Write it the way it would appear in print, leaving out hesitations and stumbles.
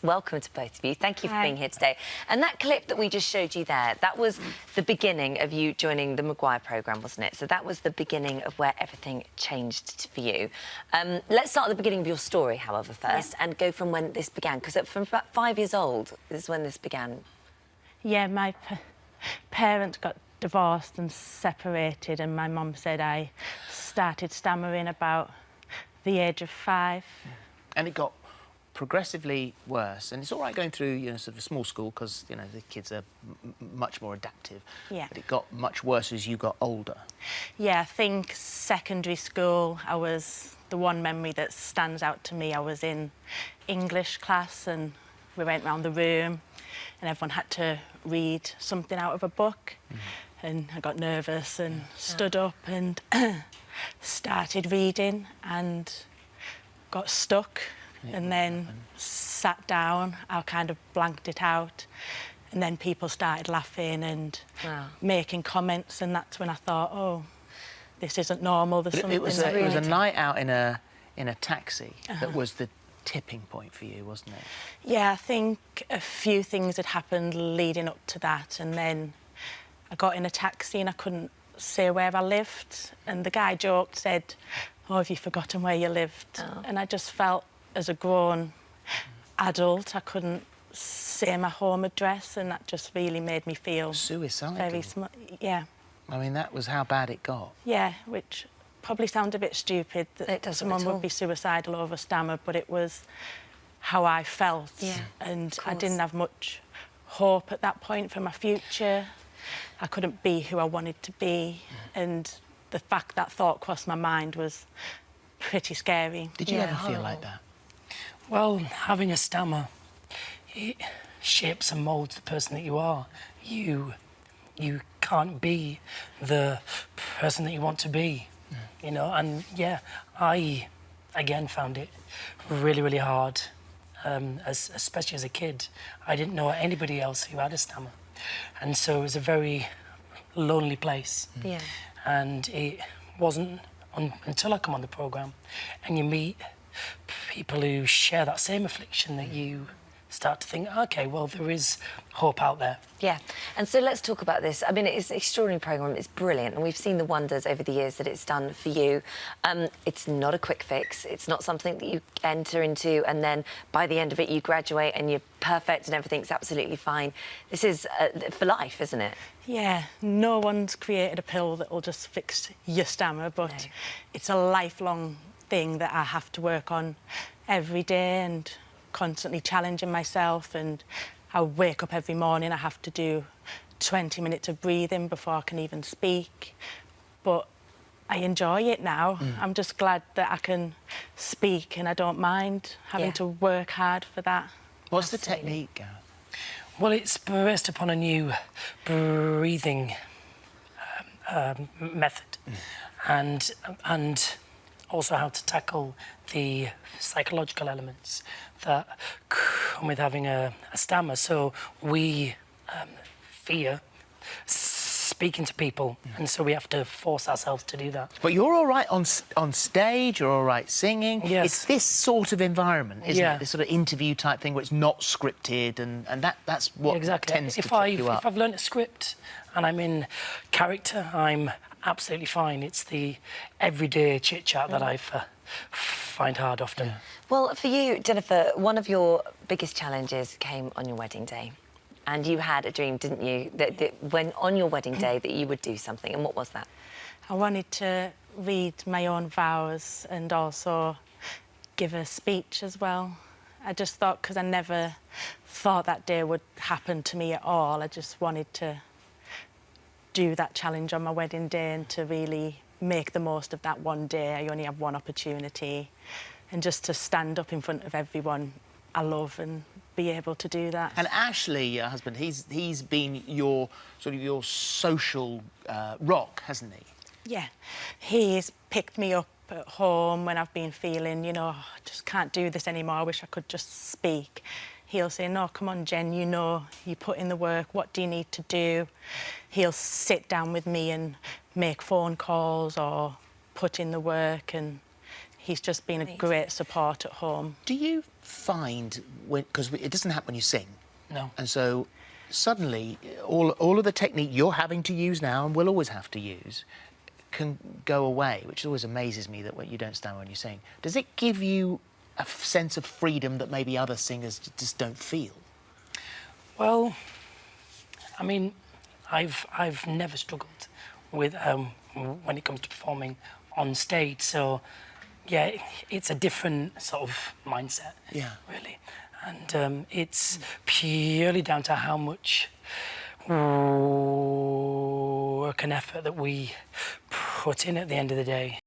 Welcome to both of you. Thank you for being here today. And that clip that we just showed you there, that was the beginning of you joining the Maguire programme, wasn't it? So that was the beginning of where everything changed for you. Let's start at the beginning of your story, however, first, and go from when this began, because from about 5 years old is when this began. Yeah, my parents got divorced and separated, and my mum said I started stammering about the age of 5. And it got progressively worse, and it's all right going through, you know, sort of a small school because, you know, the kids are much more adaptive. Yeah. But it got much worse as you got older. Yeah, I think secondary school, the one memory that stands out to me, I was in English class and we went round the room and everyone had to read something out of a book. And I got nervous and stood up and started reading and got stuck. And then sat down, I kind of blanked it out, and then people started laughing and making comments, and that's when I thought, oh, this isn't normal, there's something... It was a night out in a taxi that was the tipping point for you, wasn't it? Yeah, I think a few things had happened leading up to that, and then I got in a taxi and I couldn't say where I lived, and the guy joked, said, oh, have you forgotten where you lived? And I just felt, as a grown adult, I couldn't say my home address, and that just really made me feel... Suicidal. Very yeah. I mean, that was how bad it got. Yeah, which probably sounds a bit stupid, that someone would be suicidal over Stammer, but it was how I felt. Yeah, and I didn't have much hope at that point for my future. I couldn't be who I wanted to be, and the fact that thought crossed my mind was pretty scary. Did you ever feel like that? Well, having a stammer, it shapes and moulds the person that you are. You can't be the person that you want to be, you know. And yeah, I again found it really, really hard, especially as a kid. I didn't know anybody else who had a stammer, and so it was a very lonely place. Yeah. And it wasn't until I come on the programme and you meet people who share that same affliction that you start to think, OK, well, there is hope out there. Yeah, and so let's talk about this. I mean, it's an extraordinary programme, it's brilliant, and we've seen the wonders over the years that it's done for you. It's not a quick fix, it's not something that you enter into and then by the end of it you graduate and you're perfect and everything's absolutely fine. This is for life, isn't it? Yeah, no one's created a pill that will just fix your stammer, but it's a lifelong thing that I have to work on every day and constantly challenging myself. And I wake up every morning, I have to do 20 minutes of breathing before I can even speak. But I enjoy it now. I'm just glad that I can speak and I don't mind having to work hard for that. What's the technique, Gareth? Well, it's based upon a new breathing method and also how to tackle the psychological elements that come with having a stammer. So we fear speaking to people, and so we have to force ourselves to do that. But you're all right on stage, you're all right singing. Yes. It's this sort of environment, isn't it? This sort of interview type thing where it's not scripted, and that's what tends to trip you up. If I've learnt a script and I'm in character, I'm absolutely fine. It's the everyday chit-chat that I find hard often. Well, for you, Jennifer, one of your biggest challenges came on your wedding day. And you had a dream, didn't you, that when on your wedding day that you would do something, and what was that? I wanted to read my own vows and also give a speech as well. I just thought, because I never thought that day would happen to me at all, I just wanted to do that challenge on my wedding day and to really make the most of that one day. I only have one opportunity, and just to stand up in front of everyone I love and be able to do that. And Ashley, your husband, he's been your your social rock, hasn't he? Yeah, he's picked me up at home when I've been feeling, you know, I just can't do this anymore, I wish I could just speak. He'll say, no, come on, Jen, you know, you put in the work, what do you need to do? He'll sit down with me and make phone calls or put in the work, and he's just been a great support at home. Do you find, because it doesn't happen when you sing, No. and so suddenly all of the technique you're having to use now and will always have to use can go away, which always amazes me that when you don't stammer when you sing. Does it give you a sense of freedom that maybe other singers just don't feel? Well, I mean, I've never struggled with when it comes to performing on stage. So, yeah, it's a different sort of mindset. Yeah. Really, and it's purely down to how much work and effort that we put in at the end of the day.